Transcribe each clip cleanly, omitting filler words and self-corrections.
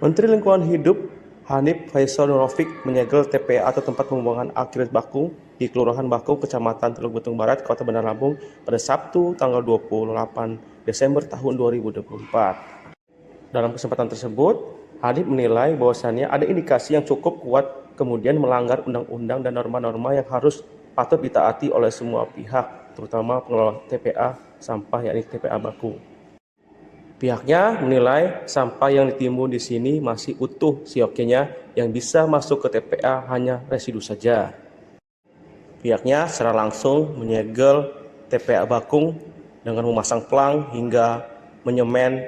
Menteri Lingkungan Hidup Hanif Faisal Nurrofiq menyegel TPA atau tempat pembuangan akhir Bakung di Kelurahan Bakung, Kecamatan Teluk Betung Barat, Kota Bandar Lampung pada Sabtu tanggal 28 Desember tahun 2024. Dalam kesempatan tersebut, Hanif menilai bahwasannya ada indikasi yang cukup kuat kemudian melanggar undang-undang dan norma-norma yang harus patut ditaati oleh semua pihak, terutama pengelola TPA sampah yakni TPA Bakung. Pihaknya menilai sampah yang ditimbun di sini masih utuh siokianya, yang bisa masuk ke TPA hanya residu saja. Pihaknya secara langsung menyegel TPA Bakung dengan memasang pelang hingga menyemen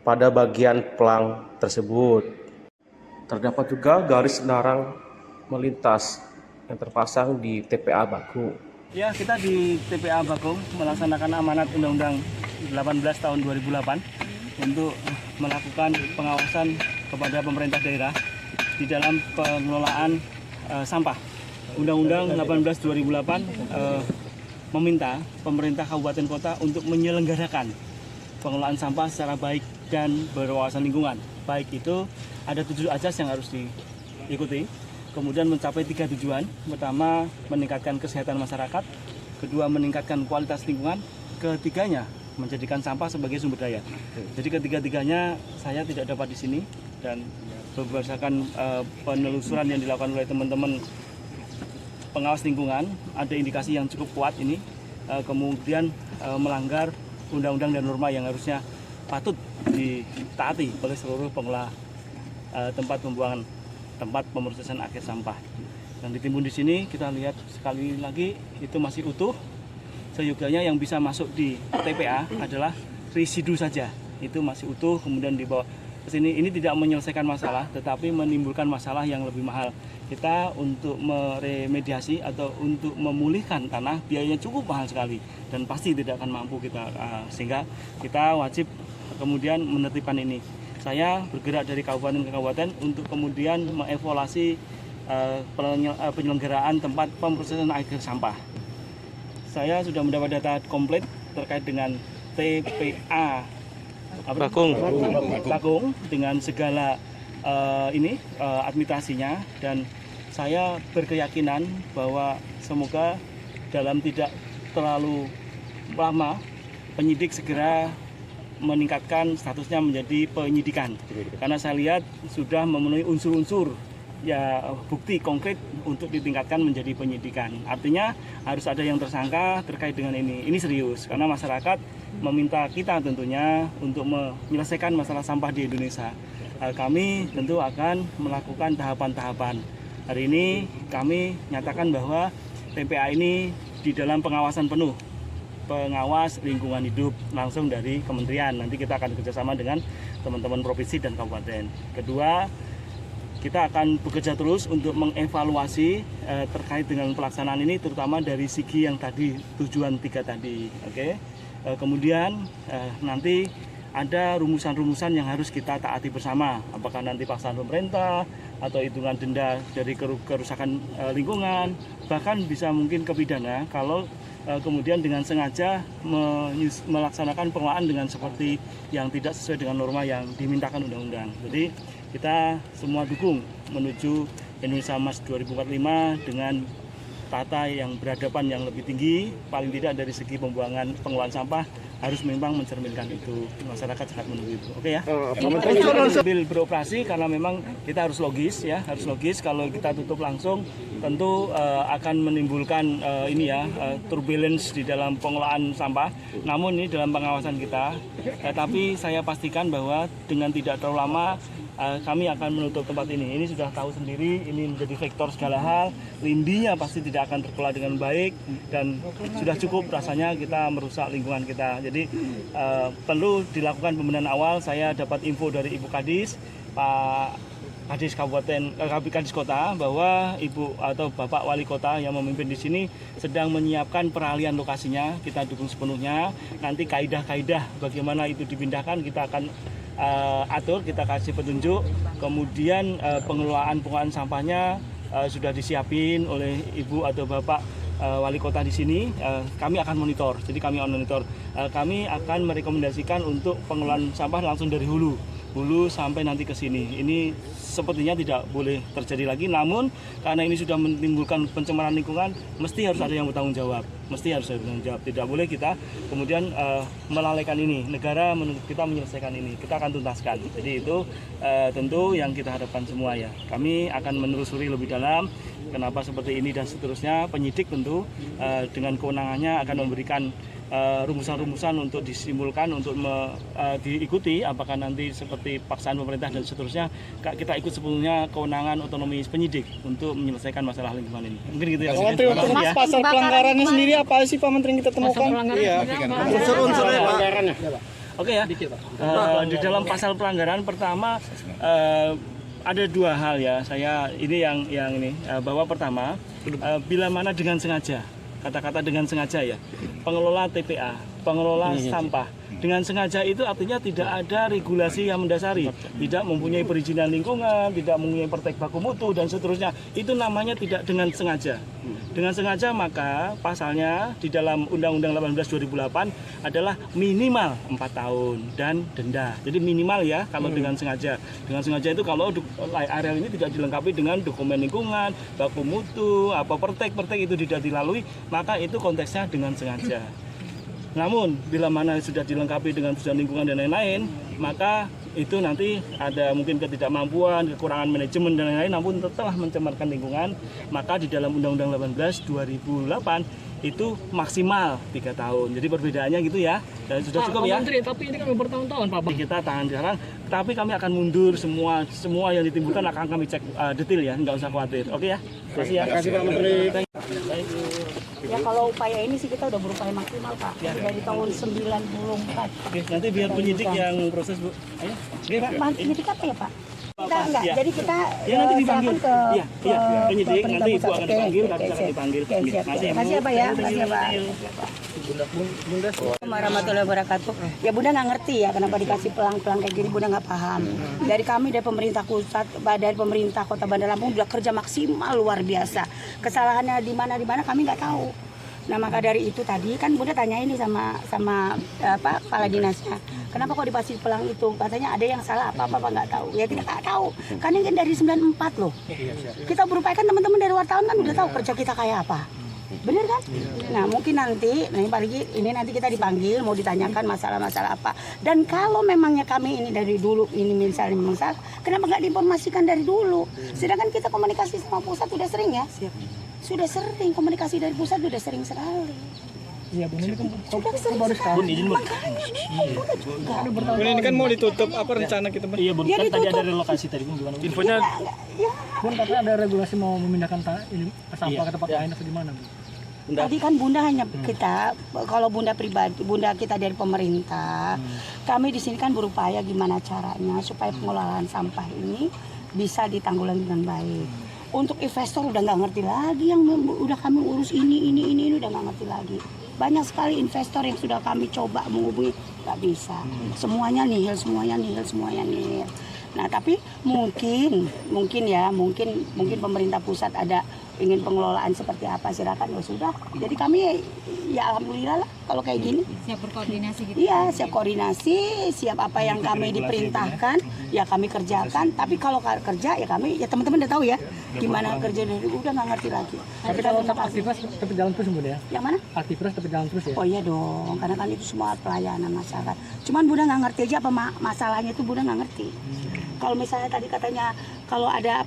pada bagian pelang tersebut. Terdapat juga garis larang melintas yang terpasang di TPA Bakung. Ya, kita di TPA Bakung melaksanakan amanat Undang-Undang 18 tahun 2008 untuk melakukan pengawasan kepada pemerintah daerah di dalam pengelolaan sampah. Undang-Undang 18 2008 meminta pemerintah kabupaten kota untuk menyelenggarakan pengelolaan sampah secara baik dan berwawasan lingkungan. Baik itu ada 7 asas yang harus diikuti. Kemudian mencapai 3 tujuan. Pertama, meningkatkan kesehatan masyarakat. Kedua, meningkatkan kualitas lingkungan. Ketiganya, menjadikan sampah sebagai sumber daya. Jadi ketiga-tiganya saya tidak dapat di sini, dan berdasarkan penelusuran yang dilakukan oleh teman-teman pengawas lingkungan, ada indikasi yang cukup kuat ini kemudian melanggar undang-undang dan norma yang harusnya patut ditaati oleh seluruh pengelola tempat pembuangan, tempat pemrosesan akhir sampah. Yang ditimbun di sini kita lihat sekali lagi itu masih utuh. Seyogyanya yang bisa masuk di TPA adalah residu saja, itu masih utuh, kemudian dibawa ke sini. Ini tidak menyelesaikan masalah, tetapi menimbulkan masalah yang lebih mahal. Kita untuk meremediasi atau untuk memulihkan tanah biayanya cukup mahal sekali dan pasti tidak akan mampu kita, sehingga kita wajib kemudian menertibkan ini. Saya bergerak dari kabupaten ke kabupaten untuk kemudian mengevaluasi penyelenggaraan tempat pemrosesan akhir sampah. Saya sudah mendapat data komplit terkait dengan TPA Bakung dengan segala administrasinya, dan saya berkeyakinan bahwa semoga dalam tidak terlalu lama penyidik segera meningkatkan statusnya menjadi penyidikan, karena saya lihat sudah memenuhi unsur-unsur ya bukti konkret untuk ditingkatkan menjadi penyidikan. Artinya harus ada yang tersangka terkait dengan ini. Ini serius karena masyarakat meminta kita tentunya untuk menyelesaikan masalah sampah di Indonesia. Kami tentu akan melakukan tahapan-tahapan. Hari ini kami nyatakan bahwa TPA ini di dalam pengawasan penuh, pengawas lingkungan hidup langsung dari kementerian. Nanti kita akan bekerjasama dengan teman-teman provinsi dan kabupaten. Kedua, kita akan bekerja terus untuk mengevaluasi terkait dengan pelaksanaan ini, terutama dari segi yang tadi, tujuan 3 tadi. Oke. Kemudian nanti ada rumusan-rumusan yang harus kita taati bersama. Apakah nanti paksaan pemerintah atau hitungan denda dari kerusakan lingkungan, bahkan bisa mungkin kepidana kalau kemudian dengan sengaja melaksanakan pengelolaan dengan seperti yang tidak sesuai dengan norma yang dimintakan undang-undang. Jadi kita semua dukung menuju Indonesia Emas 2045 dengan tata yang berhadapan yang lebih tinggi, paling tidak dari segi pembuangan pengelolaan sampah harus memang mencerminkan itu. Masyarakat sangat menunggu itu. Oke ya. Sambil beroperasi karena memang kita harus logis ya, harus logis. Kalau kita tutup langsung tentu akan menimbulkan turbulence di dalam pengelolaan sampah. Namun ini dalam pengawasan kita. Tapi saya pastikan bahwa dengan tidak terlalu lama kami akan menutup tempat ini. Ini sudah tahu sendiri, ini menjadi vektor segala hal. Lindinya pasti tidak akan terkelola dengan baik dan sudah cukup rasanya kita merusak lingkungan kita. Jadi perlu dilakukan pembenahan awal. Saya dapat info dari Ibu Kadis, Pak Kadis Kabupaten, Kadis Kota, bahwa Ibu atau Bapak Wali Kota yang memimpin di sini sedang menyiapkan peralihan lokasinya. Kita dukung sepenuhnya. Nanti kaidah-kaidah bagaimana itu dipindahkan kita akan atur, kita kasih petunjuk. Kemudian pengelolaan sampahnya sudah disiapin oleh Ibu atau Bapak Wali Kota di sini. Kami akan monitor. Jadi kami akan monitor. Kami akan merekomendasikan untuk pengelolaan sampah langsung dari hulu. hulu sampai nanti ke sini. Ini sepertinya tidak boleh terjadi lagi, namun karena ini sudah menimbulkan pencemaran lingkungan, mesti harus ada yang bertanggung jawab. Mesti harus ada bertanggung jawab. Tidak boleh kita kemudian melalaikan ini. Negara menuntut kita menyelesaikan ini. Kita akan tuntaskan. Jadi itu tentu yang kita harapkan semua ya. Kami akan menelusuri lebih dalam kenapa seperti ini dan seterusnya. Penyidik tentu dengan kewenangannya akan memberikan rumusan-rumusan untuk disimpulkan, untuk diikuti apakah nanti seperti paksaan pemerintah dan seterusnya. Kita ikut sepenuhnya kewenangan otonomi penyidik untuk menyelesaikan masalah lingkungan ini. Mungkin gitu ya. Pak Menteri, untuk pasal pelanggarannya sendiri apa sih Pak Menteri yang kita temukan? Iya, unsur-unsurnya pelanggarannya. Oke ya. Di dalam pasal pelanggaran pertama ada dua hal ya. Saya ini yang ini bahwa pertama bila mana dengan sengaja. Kata-kata dengan sengaja ya, pengelola TPA, pengelola sampah dengan sengaja itu artinya tidak ada regulasi yang mendasari, tidak mempunyai perizinan lingkungan, tidak mempunyai praktek baku mutu dan seterusnya. Itu namanya tidak dengan sengaja. Dengan sengaja maka pasalnya di dalam Undang-Undang 18 2008 adalah minimal 4 tahun dan denda. Jadi minimal ya kalau dengan sengaja. Dengan sengaja itu kalau areal ini tidak dilengkapi dengan dokumen lingkungan, baku mutu, apa praktek itu tidak dilalui, maka itu konteksnya dengan sengaja. Namun bila mana sudah dilengkapi dengan perizinan lingkungan dan lain-lain, maka itu nanti ada mungkin ketidakmampuan, kekurangan manajemen dan lain-lain, namun telah mencemarkan lingkungan, maka di dalam Undang-Undang 18 2008 itu maksimal 3 tahun. Jadi perbedaannya gitu ya. Dan sudah cukup ya. Menteri, tapi ini kan bertahun-tahun Pak. Kita tahan sekarang, tapi kami akan mundur semua yang ditimbulkan akan kami cek detail ya, nggak usah khawatir. Oke ya. Terima kasih ya. Terima kasih Pak Menteri. Ya kalau upaya ini sih kita udah berupaya maksimal Pak, dari tahun 94. Oke, nanti biar penyidik yang proses Bu. Ayo. Oke Pak. Penyidik apa ya Pak? Enggak. Ya. Jadi kita Ya nanti dipanggil. serahkan Iya, penyidik ke nanti Ibu pemerintah akan pusat. dipanggil, Oke, kami akan siap. dipanggil. Oke, siap. Terima kasih ya Pak ya. Terima kasih ya Pak. Assalamualaikum warahmatullahi wabarakatuh. Ya Bunda nggak ngerti ya kenapa dikasih pelang-pelang kayak gini, Bunda nggak paham. Dari kami dari pemerintah pusat, dari pemerintah Kota Bandar Lampung udah kerja maksimal luar biasa. Kesalahannya di mana kami nggak tahu. Nah maka dari itu tadi kan Bunda tanya ini sama kepala dinasnya, kenapa kok dipasih pelang itu? Katanya ada yang salah apa nggak tahu. Ya kita nggak tahu. Kan ini kan dari 94 loh. Kita berupaya kan teman-teman dari wartawan kan udah tahu kerja kita kayak apa. Bener kan? Nah mungkin nanti ini nanti kita dipanggil mau ditanyakan masalah-masalah apa. Dan kalau memangnya kami ini dari dulu ini misalnya memang salah, kenapa nggak diinformasikan dari dulu? Sedangkan kita komunikasi sama pusat sudah sering ya. Sudah sering komunikasi dari pusat sudah sering sekali. Iya, Bun, ini kan Sudah sering sekali. Bun, ini kan mau ditutup apa rencana kita, Bun? Iya, Bun. Kan tadi ada relokasi tadi Bun gimana? Infonya Ya, Bun, katanya ada regulasi mau memindahkan ini sampah ke tempat lain atau gimana, Bun? tadi kan Bunda hanya kita, kalau Bunda pribadi, Bunda kita dari pemerintah, kami di sini kan berupaya gimana caranya supaya pengelolaan sampah ini bisa ditanggulangi dengan baik. Untuk investor udah nggak ngerti lagi yang udah kami urus ini udah nggak ngerti lagi. Banyak sekali investor yang sudah kami coba menghubungi nggak bisa. Semuanya nihil. Nah tapi mungkin pemerintah pusat ada ingin pengelolaan seperti apa, silakan ya sudah. Jadi kami ya alhamdulillah lah kalau kayak gini. Siap berkoordinasi gitu. Iya, siap koordinasi, siap apa yang kami diperintahkan ya kami kerjakan. Tapi kalau kerja ya kami ya teman-teman udah tahu ya gimana kerja dari udah nggak ngerti lagi. Tapi kalau tetap aktivitas tetap jalan terus, Bun ya? Yang mana? Aktivitas tetap jalan terus ya? Oh iya dong, karena kan itu semua pelayanan masyarakat. Cuman Bunda nggak ngerti aja apa masalahnya itu Bunda nggak ngerti. Kalau misalnya tadi katanya kalau ada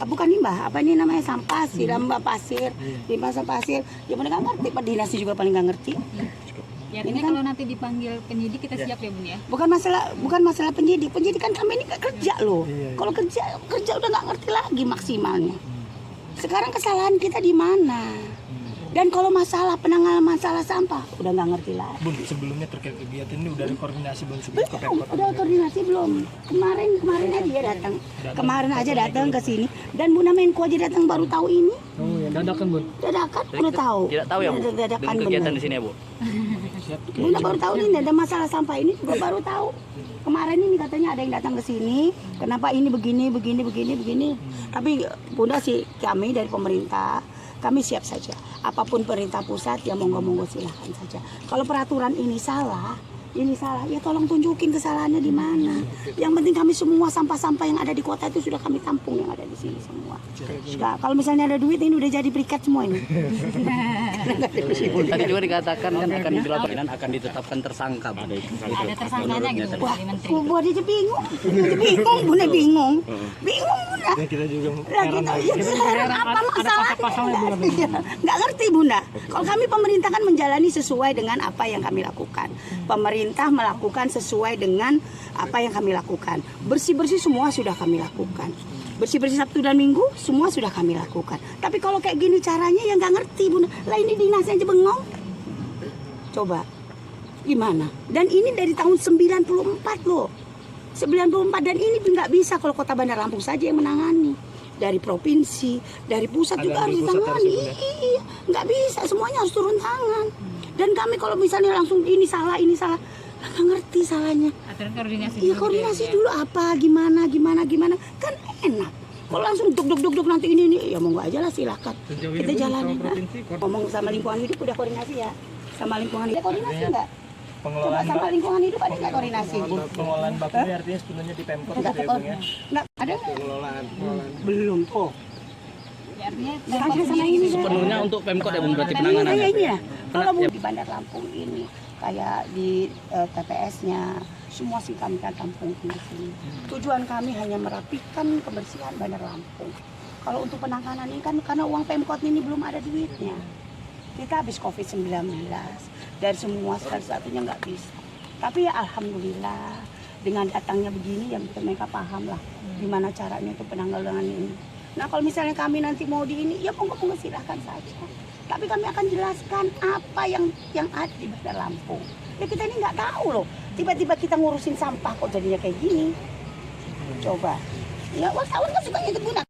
bukan limbah, apa ini namanya sampah, limbah pasir, limbah pasir, ya Bunda nggak ngerti. Pak Dinasnya juga paling nggak ngerti. Ya, ini kan kalau nanti dipanggil penyidik kita siap ya Bun ya. Bukan masalah penyidik kan kami ini nggak kerja loh. Kalau kerja udah nggak ngerti lagi maksimalnya. Sekarang kesalahan kita di mana? Dan kalau masalah penanganan masalah sampah udah nggak ngerti lagi. Bun, sebelumnya terkait kegiatan ini udah ada koordinasi belum sebelum ke Belum, Pemkot? udah koordinasi belum? Kemarin aja dia datang. Kemarin aja datang ke sini dan Bunda Menko aja datang baru tahu ini. Oh ya, dadakan, Bun. Dadakan udah tahu. Tidak tahu ya Bu, Dadakan dengan kegiatan bener. di sini ya Bu? Bunda baru tahu ini ada masalah sampah ini juga baru tahu. Kemarin ini katanya ada yang datang ke sini, kenapa ini begini. Tapi Bunda sih kami dari pemerintah, kami siap saja. Apapun perintah pusat ya monggo silahkan saja. Kalau peraturan ini salah, ini salah, ya tolong tunjukin kesalahannya di mana. Yang penting kami semua sampah-sampah yang ada di kota itu sudah kami tampung yang ada di sini semua. Nah, kalau misalnya ada duit ini udah jadi berikat semua ini. Tadi juga dikatakan kan akan dilaporkan, akan ditetapkan tersangka. Ada tersangkanya gitu Bu, Wah, dari menteri. buat dia bingung, Bunda bingung, Bunda. Kita juga Lah kita heran apa masalahnya? Nggak ngerti Bunda. Kalau kami pemerintah kan menjalani sesuai dengan apa yang kami lakukan. Pemerintah melakukan sesuai dengan apa yang kami lakukan. Bersih-bersih semua sudah kami lakukan. Bersih-bersih Sabtu dan Minggu semua sudah kami lakukan. Tapi kalau kayak gini caranya ya nggak ngerti Bunda. Lah ini dinasnya aja bengong. Coba gimana? Dan ini dari tahun 94 loh. 94 dan ini nggak bisa kalau Kota Bandar Lampung saja yang menangani. Dari provinsi, dari pusat juga harus ditangani. Iya, nggak bisa semuanya harus turun tangan. Dan kami kalau misalnya langsung ini salah, nggak ngerti salahnya. Aturan koordinasi Iya dulu koordinasi gitu ya. dulu apa, gimana, kan enak. Kalau langsung duk nanti ini, ya monggo aja lah silakan. Kita jalanin. Ngomong sama lingkungan hidup udah koordinasi ya, sama lingkungan hidup koordinasi nggak? Coba sama lingkungan hidup ada nggak koordinasi? pengelolaan baku ini artinya sebenarnya di Pemkot Nggak gitu ya Bang ya. nggak ada nggak? Belum tuh. Ya, artinya Sekarang sama ini Sepenuhnya untuk Pemkot ya Bung, berarti Kayak penanganannya. ini ya. Kalau di Bandar Lampung ini kayak di TPS-nya semua sih kami kan tampung di sini. Tujuan kami hanya merapikan kebersihan Bandar Lampung. Kalau untuk penanganan ini kan karena uang Pemkot ini belum ada duitnya. Kita habis COVID-19 dan semua satu-satunya nggak bisa. Tapi ya alhamdulillah dengan datangnya begini ya mereka paham lah gimana caranya untuk penanggulangan ini. Nah kalau misalnya kami nanti mau di ini ya monggo silahkan saja. Tapi kami akan jelaskan apa yang ada di Bandar Lampung. Ya kita ini nggak tahu loh. Tiba-tiba kita ngurusin sampah kok jadinya kayak gini. Coba. Ya wartawan kan suka itu guna.